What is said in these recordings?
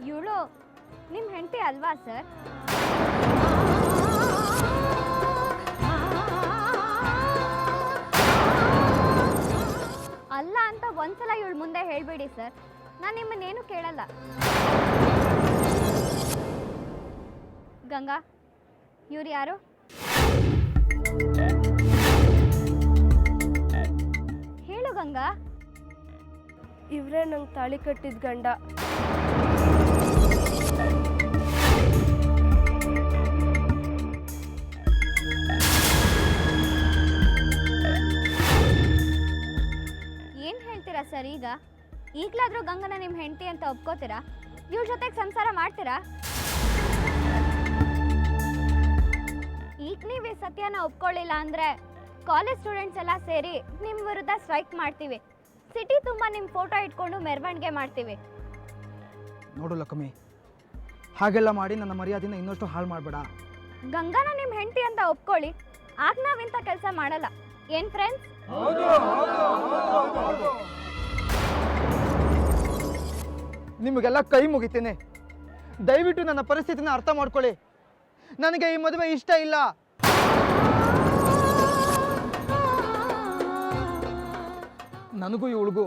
ಇವಳು ನಿಮ್ಮ ಹೆಂಡತಿ ಅಲ್ವಾ ಸರ್? ಅಲ್ಲ ಅಂತ ಒಂದ್ಸಲ ಇವಳು ಮುಂದೆ ಹೇಳ್ಬೇಡಿ ಸರ್, ನಾನು ನಿಮ್ಮನ್ನೇನು ಕೇಳಲ್ಲ. ಗಂಗಾ, ಇವ್ರು ಯಾರು? ಹೇಳು ಗಂಗಾ. ಇವರೇ ನಂಗೆ ತಾಳಿ ಕಟ್ಟಿದ ಗಂಡ. ಏನು ಹೇಳ್ತೀರಾ ಸರ್? ಈಗಲಾದರೂ ಗಂಗನ ನಿಮ್ಮ ಹೆಂಡತಿ ಅಂತ ಒಪ್ಕೋತೀರಾ? ಇವ್ರ ಜೊತೆಗೆ ಸಂಸಾರ ಮಾಡ್ತೀರಾ? ಈಗ ನೀವು ಈ ಸತ್ಯನ ಒಪ್ಕೊಳ್ಳಿಲ್ಲ ಅಂದರೆ ಕಾಲೇಜ್ ಸ್ಟೂಡೆಂಟ್ಸ್ ಎಲ್ಲ ಸೇರಿ ನಿಮ್ಮ ವಿರುದ್ಧ ಸ್ಟ್ರೈಕ್ ಮಾಡ್ತೀವಿ. ಸಿಟಿ ತುಂಬ ನಿಮ್ಮ ಫೋಟೋ ಇಟ್ಕೊಂಡು ಮೆರವಣಿಗೆ ಮಾಡ್ತೀವಿ. ನೋಡು ಲಕ್ಷ್ಮಿ, ಹಾಗೆಲ್ಲ ಮಾಡಿ ನನ್ನ ಮರ್ಯಾದೆನ ಇನ್ನಷ್ಟು ಹಾಳು ಮಾಡಬೇಡ. ಗಂಗಾನ ನಿಮ್ಮ ಹೆಂಡತಿ ಅಂತ ಒಪ್ಕೊಳ್ಳಿ, ಆಗ ನಾವಿಂಥ ಕೆಲಸ ಮಾಡಲ್ಲ. ಏನು ಫ್ರೆಂಡ್ಸ್? ನಿಮಗೆಲ್ಲ ಕೈ ಮುಗಿತೀನಿ, ದಯವಿಟ್ಟು ನನ್ನ ಪರಿಸ್ಥಿತಿನ ಅರ್ಥ ಮಾಡ್ಕೊಳ್ಳಿ. ನನಗೆ ಈ ಮದುವೆ ಇಷ್ಟ ಇಲ್ಲ. ನನಗೂ ಇವಳಿಗೂ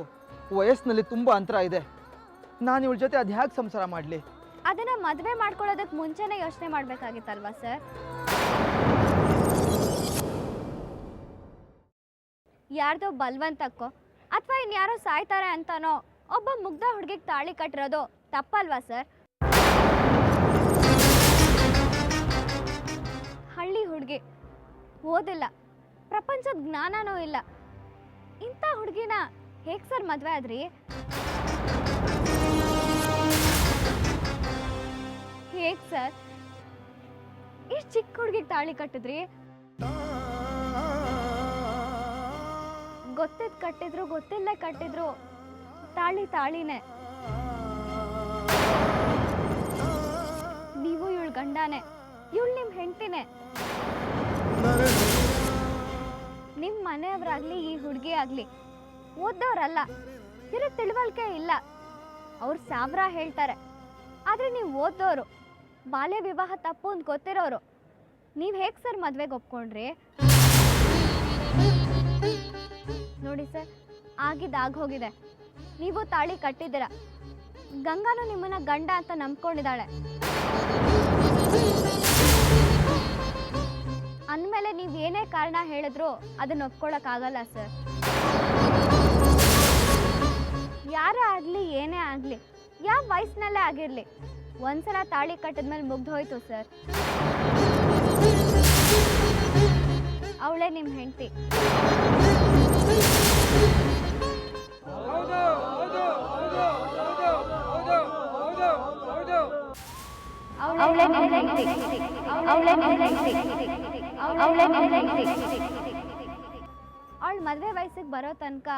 ವಯಸ್ಸಿನಲ್ಲಿ ತುಂಬ ಅಂತರ ಇದೆ. ನಾನು ಇವಳ ಜೊತೆ ಅದು ಹೇಗೆ ಸಂಸಾರ ಮಾಡಲಿ? ಅದನ್ನ ಮದುವೆ ಮಾಡ್ಕೊಳ್ಳೋದಕ್ಕೆ ಮುಂಚೆನೇ ಯೋಚನೆ ಮಾಡಬೇಕಾಗಿತ್ತಲ್ವಾ ಸರ್? ಯಾರ್ದೋ ಬಲ್ವಂತಕ್ಕೋ ಅಥವಾ ಇನ್ಯಾರೋ ಸಾಯ್ತಾರೆ ಅಂತಾನೋ ಒಬ್ಬ ಮುಗ್ಧ ಹುಡುಗಿಗೆ ತಾಳಿ ಕಟ್ಟಿರೋದು ತಪ್ಪಲ್ವಾ ಸರ್? ಹಳ್ಳಿ ಹುಡುಗಿ, ಓದಿಲ್ಲ, ಪ್ರಪಂಚದ ಜ್ಞಾನನೂ ಇಲ್ಲ, ಇಂಥ ಹುಡುಗಿನ ಹೇಗೆ ಸರ್ ಮದುವೆ ಆದ್ರಿ? ಹೇಗೆ ಸರ್ ಇಷ್ಟು ಚಿಕ್ಕ ಹುಡುಗಿಗೆ ತಾಳಿ ಕಟ್ಟಿದ್ರಿ? ಗೊತ್ತಿದ್ ಕಟ್ಟಿದ್ರು ಗೊತ್ತಿಲ್ಲೇ ಕಟ್ಟಿದ್ರು ತಾಳಿ ತಾಳಿನೇ. ನೀವು ಇವಳು ಗಂಡಾನೆ, ಇವಳು ನಿಮ್ಮ ಹೆಂಡತಿನೇ. ನಿಮ್ಮ ಮನೆಯವರಾಗ್ಲಿ ಈ ಹುಡುಗಿ ಆಗ್ಲಿ ಓದ್ದವ್ರಲ್ಲ, ಇರೋ ತಿಳುವಳಿಕೆ ಇಲ್ಲ. ಅವ್ರು ಸಾವಿರ ಹೇಳ್ತಾರೆ, ಆದರೆ ನೀವು ಓದ್ದೋರು, ಬಾಲ್ಯ ವಿವಾಹ ತಪ್ಪು ಅಂತ ಗೊತ್ತಿರೋರು. ನೀವು ಹೇಗೆ ಸರ್ ಮದುವೆಗೆ ಒಪ್ಕೊಂಡ್ರಿ? ನೋಡಿ ಸರ್, ಆಗಿದ್ದಾಗಿ ಹೋಗಿದೆ. ನೀವು ತಾಳಿ ಕಟ್ಟಿದ್ದೀರ, ಗಂಗಾನು ನಿಮ್ಮನ್ನ ಗಂಡ ಅಂತ ನಂಬ್ಕೊಂಡಿದ್ದಾಳೆ. ಅಂದಮೇಲೆ ನೀವು ಏನೇ ಕಾರಣ ಹೇಳಿದ್ರು ಅದನ್ನ ಒಪ್ಕೊಳ್ಳೋಕ್ಕಾಗಲ್ಲ ಸರ್. ಯಾರೇ ಆಗಲಿ ಏನೇ ಆಗಲಿ, ಯಾವ ವಯಸ್ಸಿನಲ್ಲೇ ಆಗಿರಲಿ, ಒಂದ್ಸಲ ತಾಳಿ ಕಟ್ಟಿದ್ಮೇಲೆ ಮುಗ್ದು ಹೋಯ್ತು ಸರ್. ಅವಳೇ ನಿಮ್ಮ ಹೆಂಡತಿ. ಅವಳ ಮದುವೆ ವಯಸ್ಸಿಗೆ ಬರೋ ತನಕ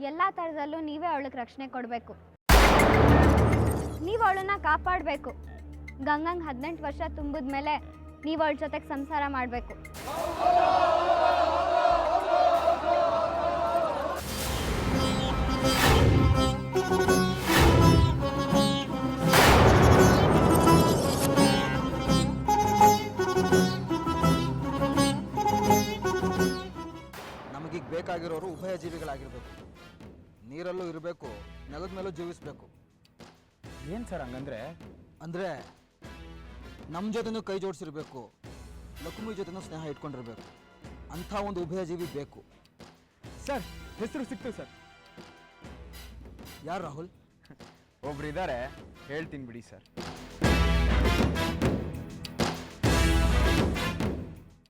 ಎಲ್ಲ ಥರದಲ್ಲೂ ನೀವೇ ಅವಳಿಗೆ ರಕ್ಷಣೆ ಕೊಡಬೇಕು. ನೀವು ಅವಳನ್ನ ಕಾಪಾಡಬೇಕು. ಗಂಗಂಗೆ 18 ವರ್ಷ ತುಂಬಿದ್ಮೇಲೆ ನೀವು ಅವಳ ಜೊತೆಗೆ ಸಂಸಾರ ಮಾಡಬೇಕು. ನಮಗೀಗ ಬೇಕಾಗಿರೋರು ಉಭಯ ಜೀವಿಗಳಾಗಿರ್ಬೇಕು. ನೀರಲ್ಲೂ ಇರಬೇಕು, ನೆಲದ ಮೇಲೂ ಜೀವಿಸಬೇಕು. ಏನು ಸರ್ ಹಂಗಂದ್ರೆ? ಅಂದರೆ ನಮ್ಮ ಜೊತೆನೂ ಕೈ ಜೋಡಿಸಿರ್ಬೇಕು, ಲಕ್ಷ್ಮಿ ಜೊತೆನೂ ಸ್ನೇಹ ಇಟ್ಕೊಂಡಿರ್ಬೇಕು. ಅಂಥ ಒಂದು ಉಭಯ ಜೀವಿ ಬೇಕು ಸರ್. ಹೆಸರು ಸಿಕ್ತು ಸರ್. ಯಾರು ರಾಹುಲ್? ಒಬ್ರು ಇದ್ದಾರೆ, ಹೇಳ್ತೀನಿ ಬಿಡಿ ಸರ್.